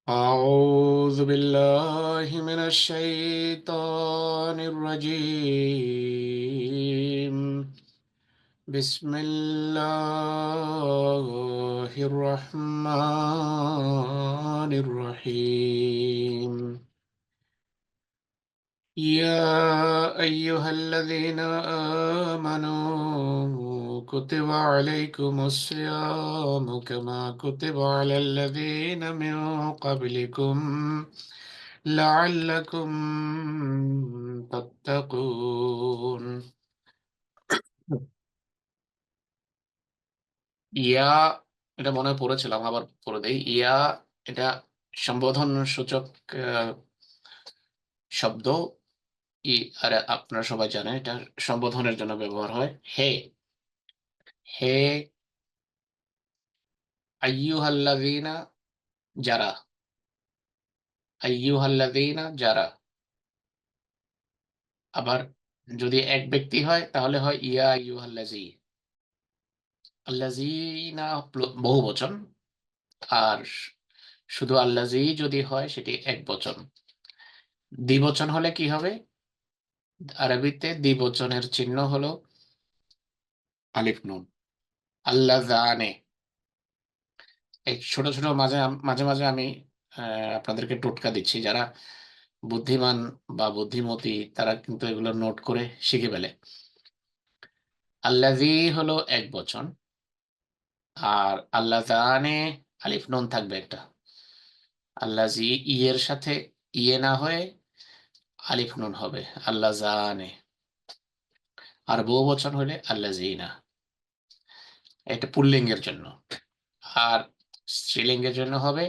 أعوذ بالله من الشيطان الرجيم. بسم الله الرحمن الرحيم. يا أيها الذين آمنوا كتب عليكم الصيام كما كتب على الذين من قبلكم لعلكم تتقون. ইয়া, এটা মনে হয় পড়েছিলাম, আবার পড়ে দেই। ইয়া এটা সম্বোধন সূচক আহ, শব্দ। ই আর আপনারা সবাই জানেন এটা সম্বোধনের জন্য ব্যবহার হয়। হে, হে আইয়ুহাল্লাযীনা, যারা, আইয়ুহাল্লাযীনা যারা। আবার যদি এক ব্যক্তি হয় তাহলে হয় ইয়া আইয়ুহাল্লাযী। আল্লাযীনা বহু বচন, আর শুধু আল্লাযী যদি হয় সেটি এক বচন। দ্বিবচন হলে কি হবে? আরবিতে দ্বিবচনের চিহ্ন হলো আলিফ নুন। আল্লাযানে। এই ছোট ছোট মাঝে মাঝে মাঝে আমি আপনাদেরকে টোটকা দিচ্ছি। যারা বুদ্ধিমান বা বুদ্ধিমতী তারা কিন্তু এগুলো নোট করে শিখে ফেলে। আল্লাযী হলো এক বচন, আর আল্লাযানে আলিফ নুন থাকবে একটা। আল্লাযী এর সাথে ইয়ে না হয়ে আলিফ নুন হবে আল্লাযানে। আর বহু বচন হলে আল্লাযীনা। এটা পুল্লিঙ্গের জন্য। আর স্ত্রীলিঙ্গের জন্য হবে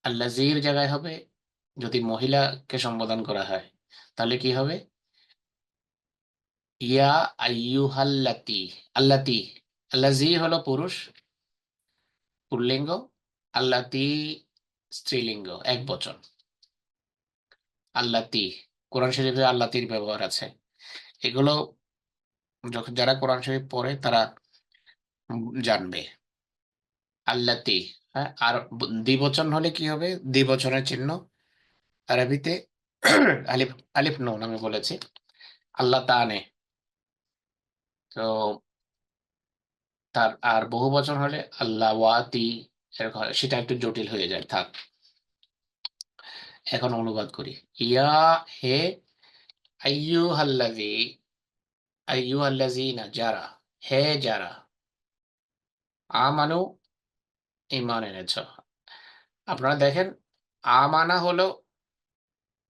আল্লাযীর জায়গায় হবে, যদি মহিলাকে সম্বোধন করা হয় তাহলে কি হবে? ইয়া আইয়ুহাল্লাতি। আল্লাতি। আল্লাযী হলো পুরুষ, পুল্লিঙ্গ। আল্লাতি স্ত্রীলিঙ্গ, এক বচন। আল্লাতি, কোরআন শরীফে আল্লাতির ব্যবহার আছে। এগুলো যখন যারা কোরআন শরীফ পড়ে তারা জানবে। আল্লাতি। হ্যাঁ, আর দ্বিবচন হলে কি হবে? দ্বিবচনের চিহ্ন আরবিতে আলিফ, আলিফ নুন আমি বলেছি। আল্লাহ তানে। তো তার আর বহু বচন হলে আল্লাহ ওয়াতি, এরকম হয়। সেটা একটু জটিল হয়ে যায়, থাক। এখন অনুবাদ করি। ইয়া, হে আইয়ুহাল্লাযী, আইয়ুহাল্লাযীনা যারা, হে যারা, আমানু ঈমান এনেছ। আপনারা দেখেন, আমানা হলো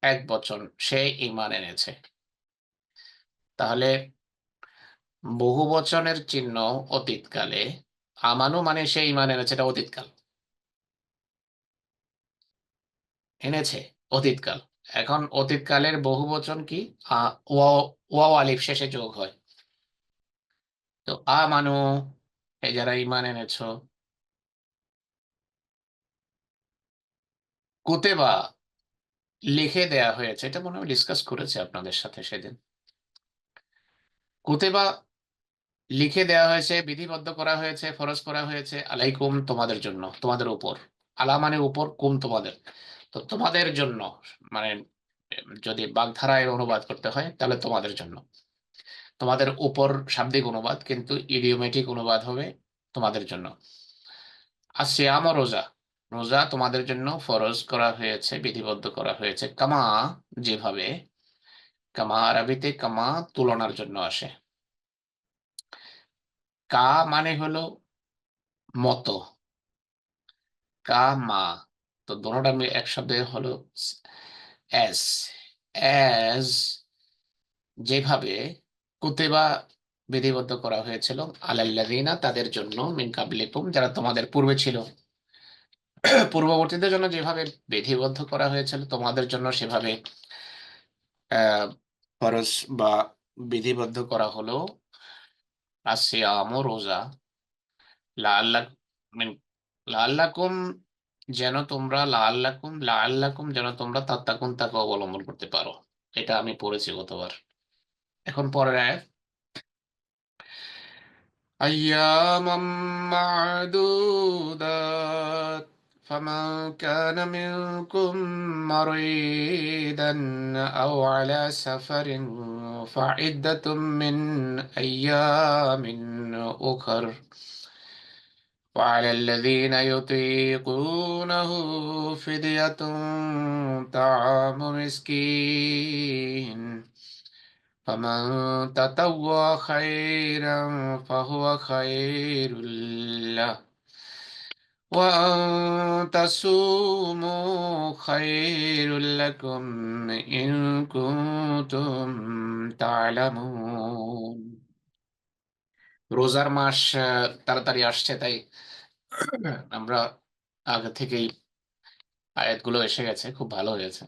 এক বচন, সে ঈমান এনেছে। তাহলে বহু বচনের চিহ্ন অতীতকালে, আমানু মানে সে ঈমান এনেছে, এটা অতীতকাল। এনেছে, অতীতকাল। এখন অতীতকালের বহু বচন কি? ওয়াও, ওয়াও আলিফ শেষে যোগ হয়। তো আমানু, এ যারা ঈমান এনেছো। কুতেবা, লিখে দেয়া হয়েছে। এটা মনে হয় ডিসকাস করেছে আপনাদের সাথে সেদিন। কুতেবা, লিখে দেওয়া হয়েছে, বিধিবদ্ধ করা হয়েছে, ফরজ করা হয়েছে। আলাইকুম, তোমাদের জন্য, তোমাদের উপর। আলা মানে উপর, কুম তোমাদের। তো তোমাদের জন্য মানে যদি বাগধারায় অনুবাদ করতে হয় তাহলে তোমাদের জন্য। তোমাদের উপর শাব্দিক অনুবাদ, কিন্তু ইডিওমেটিক অনুবাদ হবে তোমাদের জন্য। আর সিয়াম ও রোজা, রোজা তোমাদের জন্য ফরজ করা হয়েছে, বিধিবদ্ধ করা হয়েছে। কামা, যেভাবে। কামা আরবিতে কামা তুলনার জন্য আসে। কা মানে হলো মতো, কা মা। তো দোনোটা এক শব্দে হলো অ্যাজ। অ্যাজ, যেভাবে। কুতেবা, বিধিবদ্ধ করা হয়েছিল। আলাল্লাযিনা, তাদের জন্য। মিন কাবলিকুম, যারা তোমাদের পূর্বে ছিল। পূর্ববর্তীদের জন্য যেভাবে বিধিবদ্ধ করা হয়েছিল তোমাদের জন্য সেভাবে আহ ফরজ বা বিধিবদ্ধ করা হলো। আসিয়াম, রোজা। লাআল্লাক মিন, লাআল্লাকুম, যেন তোমরা, লাআল্লাকুম, লাআল্লাকুম যেন তোমরা তাত্তাকুন, তাকে অবলম্বন করতে পারো। এটা আমি পড়েছি গতবার। এখন পরের আয়াত। আইয়ামাম মা'দুদাত فمن كان منكم مريضا أو على سفر فعدة من أيام أخر وعلى الذين يطيقونه فدية طعام مسكين فمن تطوع خيرا فهو خير له وأن تصوموا خير لكم إن كنتم تعلمون রোজার মাস তাড়াতাড়ি আসছে, তাই আমরা আগে থেকেই আয়াতগুলো এসে গেছে, খুব ভালো হয়েছে।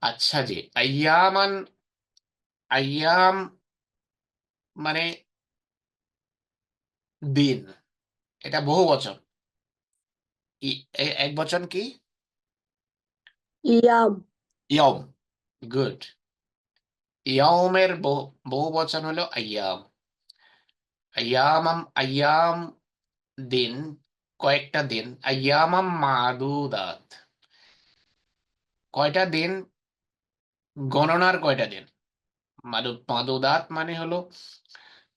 আচ্ছা জি, আইয়ামান, আইয়াম মানে দিন, এটা বহু বচন। এক বচন কি? ইয়াম। ইয়ম। গুড। ইয়মের বহু বচন হলো আইয়াম। আইয়ামাম, আইয়াম দিন, কয়েকটা দিন। আইয়ামাম মাদুদাত, কয়টা দিন, গণনার কয়টা দিন। মাদুদাত মানে হলো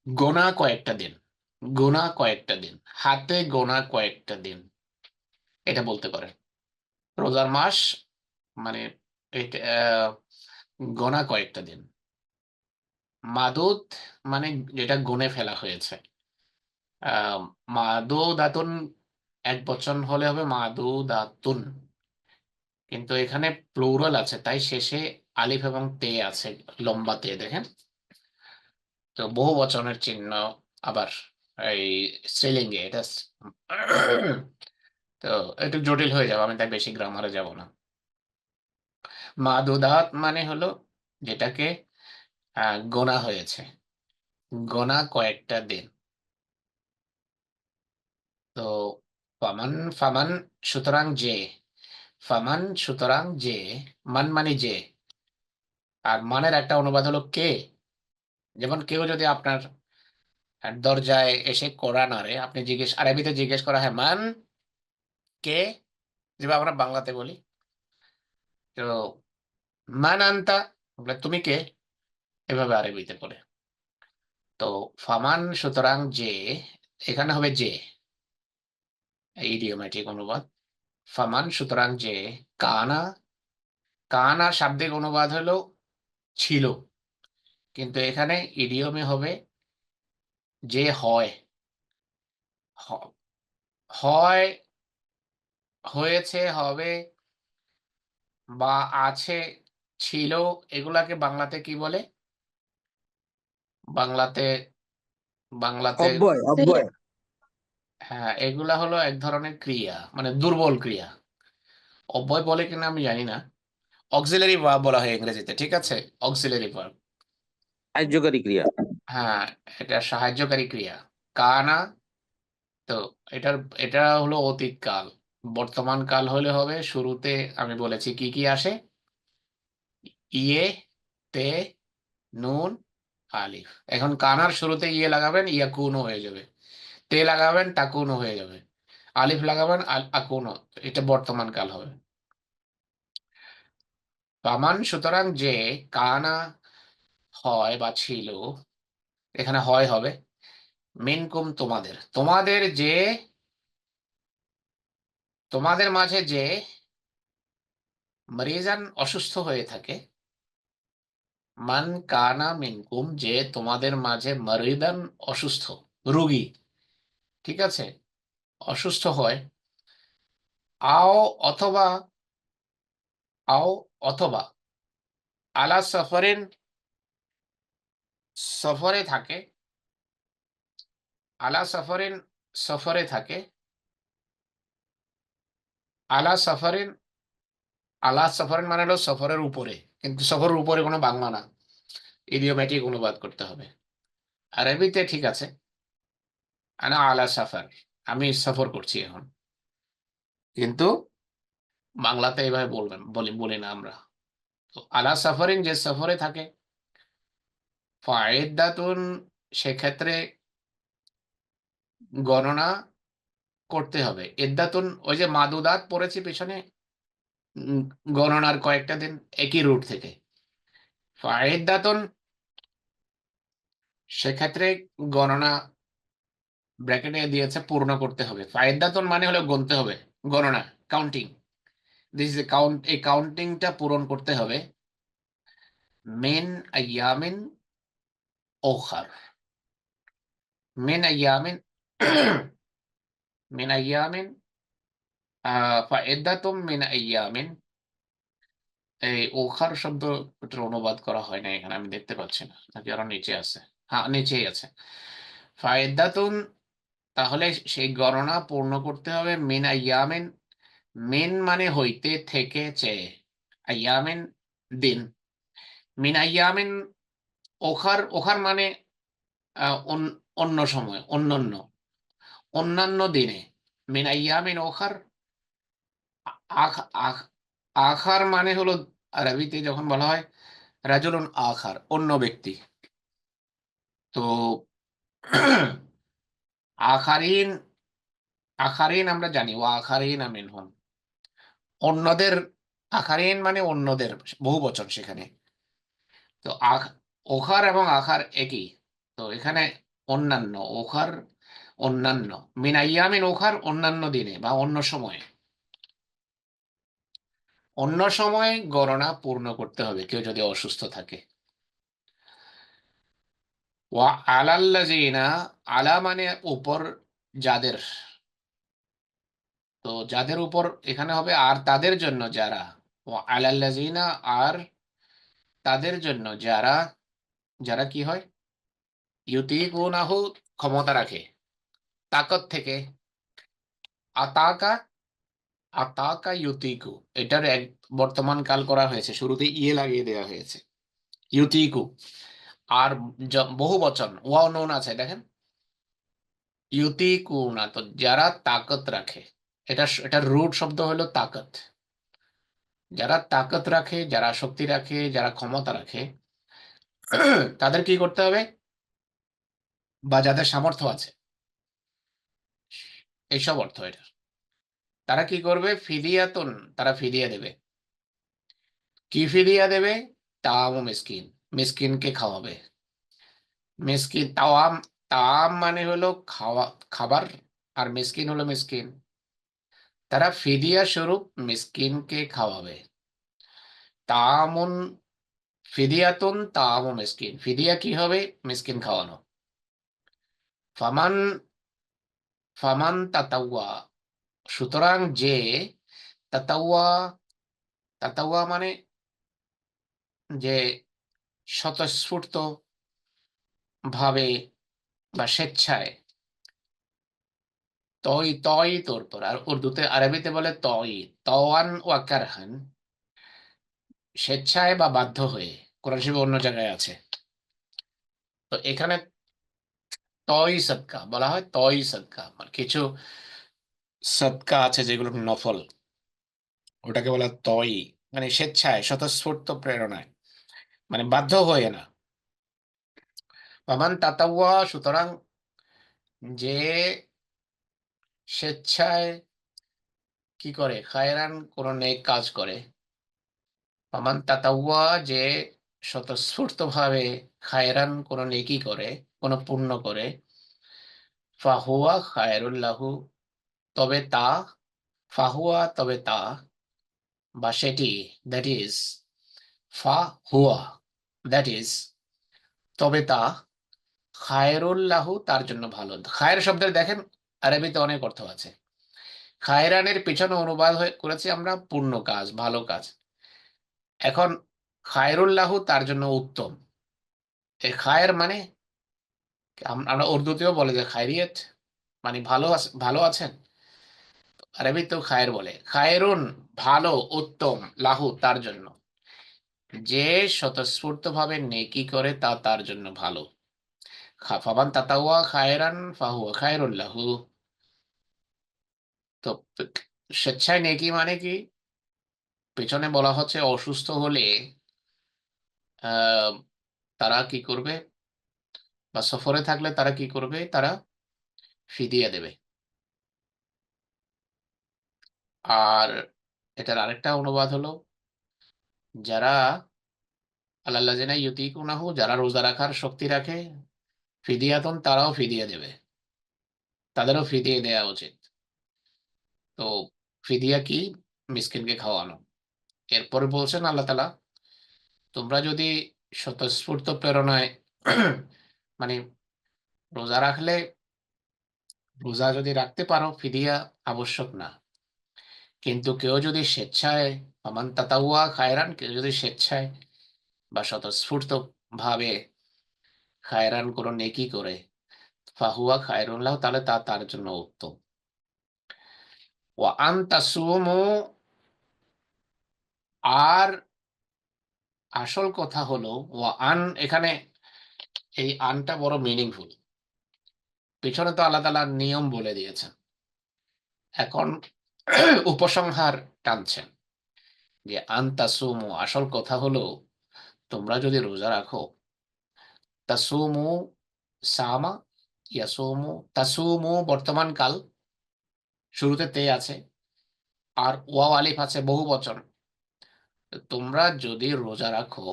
গোনা কয়েকটা দিন, গোনা কয়েকটা দিন, হাতে গোনা কয়েকটা দিন, এটা বলতে পারেন। রোজার মাস মানে এটা গোনা কয়েকটা দিন। মাদুদ মানে যেটা গুনে ফেলা হয়েছে। আহ মাদুদাতুন এক বচন হলে হবে মাদুদাতুন, কিন্তু এখানে প্লুরাল আছে, তাই শেষে আলিফ এবং তে আছে, লম্বা তে, দেখেন তো। বহু বচনের চিহ্ন আবার এই স্ত্রীলিঙ্গে, এটা তো একটু জটিল হয়ে যাবে, আমি তাই বেশি গ্রামারে যাব না। মাদুদাত মানে হলো যেটাকে গোনা হয়েছে, গোনা কয়েকটা দিন। তো ফামান, ফামান সুতরাং যে, ফামান সুতরাং যে, মান মানে যে, আর মানের একটা অনুবাদ হলো কে। যেমন কেউ যদি আপনার দরজায় এসে কড়া নাড়ে, আপনি আরবিতে জিজ্ঞেস করা হয় মান, কে, যেভাবে আমরা বাংলাতে বলি। তো মান আনতা, বলে তুমি কে, এভাবে আরবিতে বলে। তো ফামান সুতরাং যে, এখানে হবে যে, ইডিওম্যাটিক অনুবাদ। ফামান সুতরাং যে, কানা, কানা শাব্দিক অনুবাদ হলো ছিল, কিন্তু এখানে ইডিয়মে হবে যে হয়, হ- হয়, হয়েছে, হবে, বা আছে, ছিল, এগুলাকে বাংলাতে কি বলে? বাংলাতে, বাংলাতে অব্যয়, অব্যয়। হ্যাঁ, এগুলা হলো এক ধরনের ক্রিয়া, মানে দুর্বল ক্রিয়া। অব্যয় বলে কিনা আমি জানি না। অক্সিলারি ভার্ব বলা হয় ইংরেজিতে, ঠিক আছে, অক্সিলারি ভার্ব। কার্যকারী ক্রিয়া। হ্যাঁ, এটা সাহায্যকারী ক্রিয়া। কানা, তো এটার, এটা হলো অতীত কাল। বর্তমান কাল হলে হবে শুরুতে আমি বলেছি কি কি আসে, ইয়ে, তে, নুন, আলিফ। এখন কানার শুরুতে ইয়ে লাগাবেন, ইয়াকুনও হয়ে যাবে। তে লাগাবেন, তাকুনও হয়ে যাবে। আলিফ লাগাবেন, আকুনও, এটা বর্তমান কাল হবে। বামান সুতরাং যে, কানা হয় বা ছিল, এখানে হয় হবে। মিনকুম তোমাদের, তোমাদের যে, তোমাদের মাঝে যে মরিজান অসুস্থ হয়ে থাকে। মান কানা মিনকুম, যে তোমাদের মাঝে মরিদান অসুস্থ, রোগী, ঠিক আছে, অসুস্থ হয়। আও অথবা, আও অথবা, আলা সফরেন সফরে থাকে, আলা সফরেন সফরে থাকে, আলা সফরেন, আলা সফরেন মানে হলো সফরের উপরে, কিন্তু সফরের উপরে কোনো বাংলা না, ইডিওম্যাটিক অনুবাদ করতে হবে। আরবিতে ঠিক আছে, আনা আলা সফর, আমি সফর করছি এখন, কিন্তু বাংলাতে এইভাবে বলবেন, বলি না আমরা। তো আলা সফরিন, যে সফরে থাকে। ফাইদাতুন, সেক্ষেত্রে গণনা করতে হবে। ইদ্দাতুন ওই যে মাদুদাত পড়েছি পেছনে গণনার কয়েকটা দিন একই রুট থেকে। ফাইদ্দাতুন সেক্ষেত্রে গণনা ব্র্যাকেটে দিয়েছে পূর্ণ করতে হবে। ফাইদ্দাতুন মানে হলো গুনতে হবে, গণনা, কাউন্টিং। দিস ইজ কাউন্ট, এই কাউন্টিংটা পূরণ করতে হবে। মিন আইয়ামিন ওখার, মিন আইয়ামিন মিন আইয়ামিন ফাইদ্দাতুম মিন আইয়ামিন। এই ওখার শব্দ এটার অনুবাদ করা হয় না এখানে, আমি দেখতে পাচ্ছি না, নাকি আরো নিচে আছে? হ্যাঁ, নিচেই আছে। ফায়দাতুন, তাহলে সেই গণনা পূর্ণ করতে হবে মিন আইয়ামিন। মিন মানে হইতে, থেকে, চেয়ে, আইয়ামিন দিন। মিন আইয়ামিন ওখার, ওখার মানে অন্য সময়, অন্যান্য, অন্যান্য দিনে। মিন আইয়ামিন ওখার, আখ আখ আখার মানে হলো আরবিতে যখন বলা হয় রাজুলুন আখার, অন্য ব্যক্তি। তো আখারিন, আখারিন আমরা জানি, ও আখারিন মিনহুম, অন্যদের। আখারিন মানে অন্যদের, বহু বচন সেখানে। তো ওখার এবং আখার একই। তো এখানে অন্যান্য, ওখার অন্যান্য, মিন আইয়ামিন ওখার অন্যান্য দিনে বা অন্য সময়ে। অন্য সময় গণনা পূর্ণ করতে হবে কেউ যদি অসুস্থ থাকে। ওয়া আলাল্লাযিনা, আলা মানে উপর, যাদের। তো যাদের উপর এখানে হবে আর তাদের জন্য যারা। ওয়া আলাল্লাযিনা, আর তাদের জন্য যারা, যারা কি হয়, ইউতিকুনাহু, ক্ষমতা রাখে, তাকত থেকে। আতাকা, আতাকা ইউতিকু, এটার এক বর্তমান কাল করা হয়েছে, শুরুতে ইয়ে লাগিয়ে দেওয়া হয়েছে, ইউতিকু। আর বহু বচন ওয়াও নুন আছে দেখেন, ইউতিকুনা, তো যারা তাকত রাখে। এটার রুট শব্দ হলো তাকত। যারা তাকত রাখে, যারা শক্তি রাখে, যারা ক্ষমতা রাখে, তাদের কি করতে হবে, বা যাদের সামর্থ্য আছে, এইসব অর্থ এটা। তারা কি করবে, ফিদিয়াতুন, তারা ফিদিয়া দেবে। কি ফিদিয়া দেবে, তাওয়ামু মিসকিন, মিসকিনকে খাওয়াবে। মিসকিন, তাওয়াম, তাওয়াম মানে হলো খাওয়া, খাবার, আর মিসকিন হলো মিসকিন। তারা ফিদিয়া স্বরূপ মিসকিনকে খাওয়াবে। তাআমুন, ফিদিয়াতুন তাআমু মিসকিন, ফিদিয়া কি হবে, মিসকিন খাওয়ানো। ফামান, ফামান তাতাওয়া, সুতরাং যে, তাতাওয়া, তাতাওয়া মানে যে স্বতঃস্ফূর্ত ভাবে বা স্বেচ্ছায়, তই তই তোর পর, আর উর্দুতে, আরবিতে বলে তই, তওয়ান ওয়া কারহান, স্বেচ্ছায় বা বাধ্য হয়ে। কোরআন শরীফে অন্য জায়গায় আছে। তো এখানে তই সদকা বলা হয়, তই সদকা মানে কিছু সদকা আছে যেগুলো নফল, ওটাকে বলা তই, মানে স্বেচ্ছায়, স্বতঃস্ফূর্ত প্রেরণায়, মানে বাধ্য হয়ে না। ফামান তাতাওয়া, সুতরাং যে স্বেচ্ছায় কি করে, খায়রান, কোন নেক কাজ করে। ফামান তাতাওয়া, যে স্বতঃস্ফূর্ত ভাবে, খায়রান, কোন নেকি করে, কোন পুণ্য করে, ফাহুয়া খায়রুল লাহু, তবে তা, ফাহুয়া তবে তা, বা সেটি, দ্যাট ইজ, ফা হুয়া, দ্যাট ইজ, তবে তা, খায়রুল লাহু, তার জন্য ভালো। খায়ের শব্দের দেখেন আরবিতে অনেক অর্থ আছে। খায়রানের পিছনে অনুবাদ হয়ে করেছি আমরা পূর্ণ কাজ, ভালো কাজ। এখন খায়রুল লাহু, তার জন্য উত্তম। এই খায়ের মানে আমরা উর্দুতেও বলে যে খায়রিয়ত, মানে ভালো আছে, ভালো আছেন। আরবিতেও খায়ের বলে, খায়রুন ভালো, উত্তম, লাহু তার জন্য, যে স্বতঃস্ফূর্ত ভাবে নেকি করে তা তার জন্য ভালো। ফামান তাতাওয়া খায়রান ফাহুয়া খায়রুল লাহু। তো স্বেচ্ছায় নেকি মানে কি, পেছনে বলা হচ্ছে অসুস্থ হলে আহ তারা কি করবে, বা সফরে থাকলে তারা কি করবে, তারা ফিদিয়া দেবে। আর এটার আরেকটা অনুবাদ হলো যারা আল্লাযিনা ইউতিকুনাহু, যারা রোজা রাখার শক্তি রাখে, ফিদিয়াতুন, তারাও ফিদিয়া দেবে, তাদেরও ফিদিয়ে দেওয়া উচিত। তো ফিদিয়া কি? মিসকিনকে খাওয়ানো। এরপরে বলছেন আল্লাহ তাআলা, তোমরা যদি স্বতঃস্ফূর্ত প্রেরণায় মানে রোজা রাখলে, রোজা যদি রাখতে পারো, ফিদিয়া আবশ্যক না। কিন্তু কেউ যদি স্বেচ্ছায়, ফামান তাতাওয়া খায়রান, কেউ যদি স্বেচ্ছায় বা স্বতঃস্ফূর্ত ভাবে খায়রান কোনো নেকি করে, ফাহুয়া খায়রুন লাহু, তাহলে তা তার জন্য উত্তম। ওয়া আন তাসুমু, আর আসল কথা হলো, ওয়া আন, এখানে এই আনটা বড় মিনিংফুল। পিছনে তো আল্লাহ তাআলা নিয়ম বলে দিয়েছেন, এখন উপসংহার টানছেন যে আন তাসুমু, আসল কথা হলো তোমরা যদি রোজা রাখো। তাসুমু, সামা, ইয়াসুমু, তাসুমু বর্তমান কাল, শুরুতে তে আছে, আর ওয়াও আলিফ আছে বহু বচন। তোমরা যদি রোজা রাখো,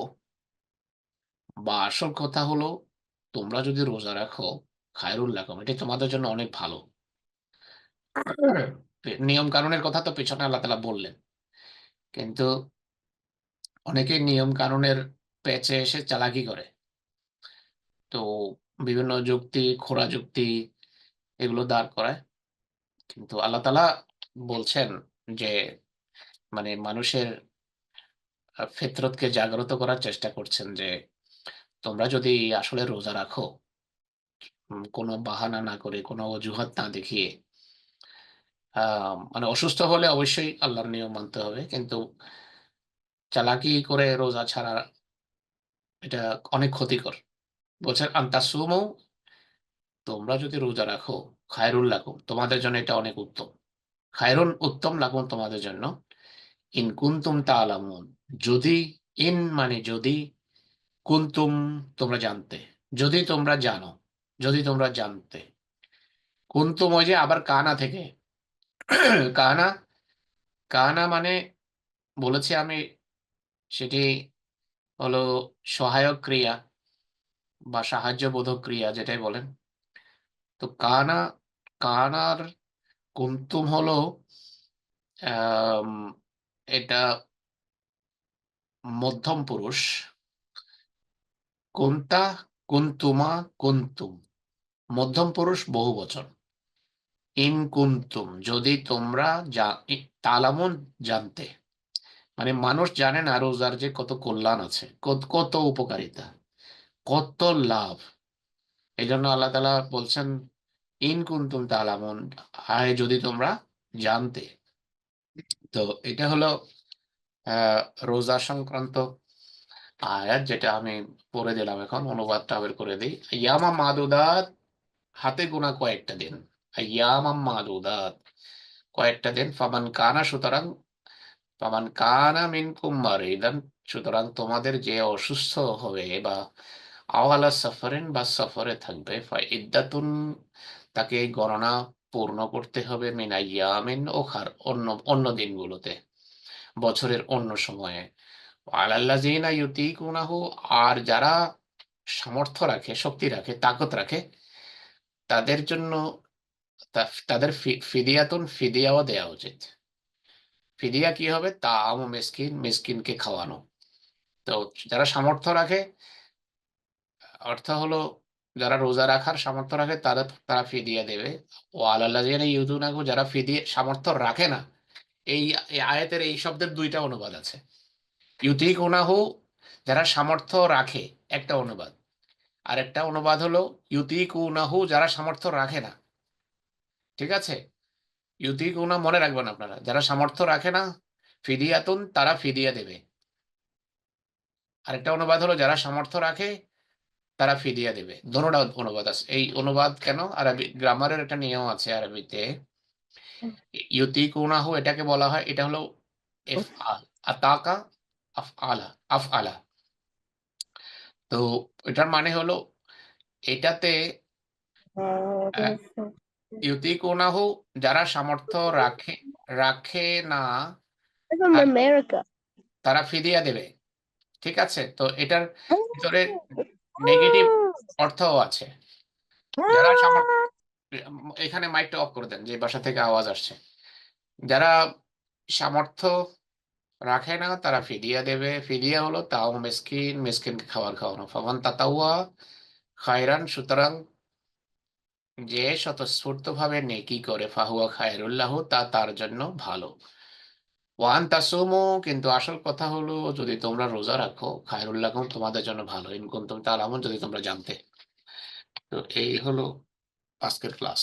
বা আসল কথা হলো তোমরা যদি রোজা রাখো, খায়রুল লাকুম, এটি তোমাদের জন্য অনেক ভালো। নিয়ম কানুনের কথা তো পেছনে আল্লাহ তাআলা বললেন, কিন্তু অনেকেই নিয়ম কানুনের পেঁচে এসে চালাকি করে। তো বিভিন্ন যুক্তি, খোঁড়া যুক্তি, এগুলো দাঁড় করায়। কিন্তু আল্লাহ তাআলা বলছেন যে, মানে মানুষের ফিতরতকে জাগ্রত করার চেষ্টা করছেন যে তোমরা যদি আসলে রোজা রাখো, কোনো বাহানা না করে, কোনো অজুহাত না দেখিয়ে, মানে অসুস্থ হলে অবশ্যই আল্লাহর নিয়ম মানতে হবে, কিন্তু চালাকি করে রোজা ছাড়া এটা অনেক ক্ষতিকর। বলছেন আন্তাসুমু, তোমরা যদি রোজা রাখো, খায়রুল লাকুম, তোমাদের জন্য এটা অনেক উত্তম। খায়রুন, উত্তম, লাকুম, তোমাদের জন্য। ইন কুনতুম তাআলামুন, যদি, ইন মানে যদি, কুনতুম তোমরা জানতে, যদি তোমরা জানো, যদি তোমরা জানতে। কুনতুম ওই যে আবার কানা থেকে, কানা, কানা মানে বলেছি আমি, সেটি হলো সহায়ক ক্রিয়া বা সাহায্যবোধক ক্রিয়া, যেটাই বলেন। তো কানা, কানার কুনতুম হলো আম, এটা মধ্যম পুরুষ। কুন্তা, কুন্তুমা, কুন্তুম, মধ্যম পুরুষ বহু বচন। ইন কুন্তুম, যদি তোমরা তালামুন, জানতে, মানে মানুষ জানে না রোজার যে কত কল্যাণ আছে, কত কত উপকারিতা, কত লাভ। এই জন্য আল্লাহ তাআলা বলছেন ইন কুনতুম তালামুন, আয় যদি তোমরা জানতে। তো এটা হলো আহ রোজা সংক্রান্ত আয়াত, যেটা আমি পড়ে দিলাম। এখন অনুবাদটা বের করে দিই। ইয়ামা মাদুদাত, হাতে গোনা কয়েকটা দিন। ইয়ামা মাদুদাত, কয়েকটা দিন। ফামান কানা, সুতরাং, ফামান কানা মিনকুম মারিদান, সুতরাং তোমাদের যে অসুস্থ হবে, বা আওয়ালা সফরেন, বা সফরে থাকবে, ইদ্দাতুন, তাকে গণনা পূর্ণ করতে হবে, মিন আইয়ামিন ওখার, অন্য অন্য দিনগুলোতে, বছরের অন্য সময়ে। আলাল্লাযিনা ইউতিকুনাহু, আর যারা সামর্থ্য রাখে, শক্তি রাখে, তাকত রাখে, তাদের জন্য তাদের ফিদিয়াতুন, ফিদিয়াও দেওয়া উচিত। ফিদিয়া কি হবে? তাআম মিসকিন, মিসকিনকে খাওয়ানো। তো যারা সামর্থ্য রাখে, অর্থ হলো যারা রোজা রাখার সামর্থ্য রাখে, তারা তারা ফিদিয়া দেবে। ও আলাল্লাযিনা ইউতুনাহু, যারা ফিদিয়া সামর্থ্য রাখে না। এই এই আয়াতের এই শব্দের দুইটা অনুবাদ আছে। ইউতিকুনাহু, যারা সামর্থ্য রাখে, একটা অনুবাদ। আর একটা অনুবাদ হলো ইউতিকুনাহু, যারা সামর্থ্য রাখে না। ঠিক আছে? ইউতিকুনা মনে রাখবেন আপনারা, যারা সামর্থ্য রাখে না, ফিদিয়াতুন, তারা ফিদিয়া দেবে। আরেকটা অনুবাদ হলো যারা সামর্থ্য রাখে, তারা ফিদিয়া দেবে। দোনোটা অনুবাদ আছে। এই অনুবাদ কেন? আরবি গ্রামারের একটা নিয়ম আছে আরবিতে। ইউতিকুনাহু এটাকে বলা হয়, এটা হলো ইফআল, আতাকা, আফআলা, আফআলা। তো এটার মানে হলো, এটাতে ইউতিকুনাহু, যারা সামর্থ্য রাখে, রাখে না I'm from আর America. তারা ফিদিয়া দেবে। ঠিক আছে? তো এটার ভিতরে নেগেটিভ অর্থও আছে। যারা এখানে মাইকটা অফ করে দেন, যে বাসা থেকে আওয়াজ আসছে। যারা সামর্থ্য রাখে না তারা ফিদিয়া দেবে। ফিদিয়া হলো তাও মিসকিন, মিসকিনকে খাবার খাওয়ানো। ফামান তাতাওয়া খায়রান, সুতরাং যে স্বতঃস্ফূর্তভাবে নেকি করে ফাহুয়া খায়রুল লাহু, তা তার জন্য ভালো। ওয়ান তাসুমু, কিন্তু আসল কথা হলো যদি তোমরা রোজা রাখো খায়রুল লাকুম, তোমাদের জন্য ভালো। ইন কুনতুম তা'লামুন, যদি তোমরা জানতে। তো এই হলো আজকের ক্লাস।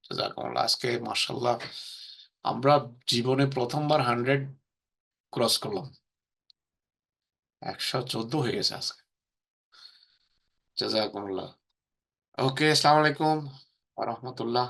জাযাকুমুল্লাহ। আজকে মাশাআল্লাহ আমরা জীবনে প্রথমবার 100 ক্রস করলাম। 114 হয়ে গেছে আজকে। জাযাকুমুল্লাহ। ওকে, আসসালামু আলাইকুম ওয়া রাহমাতুল্লাহ।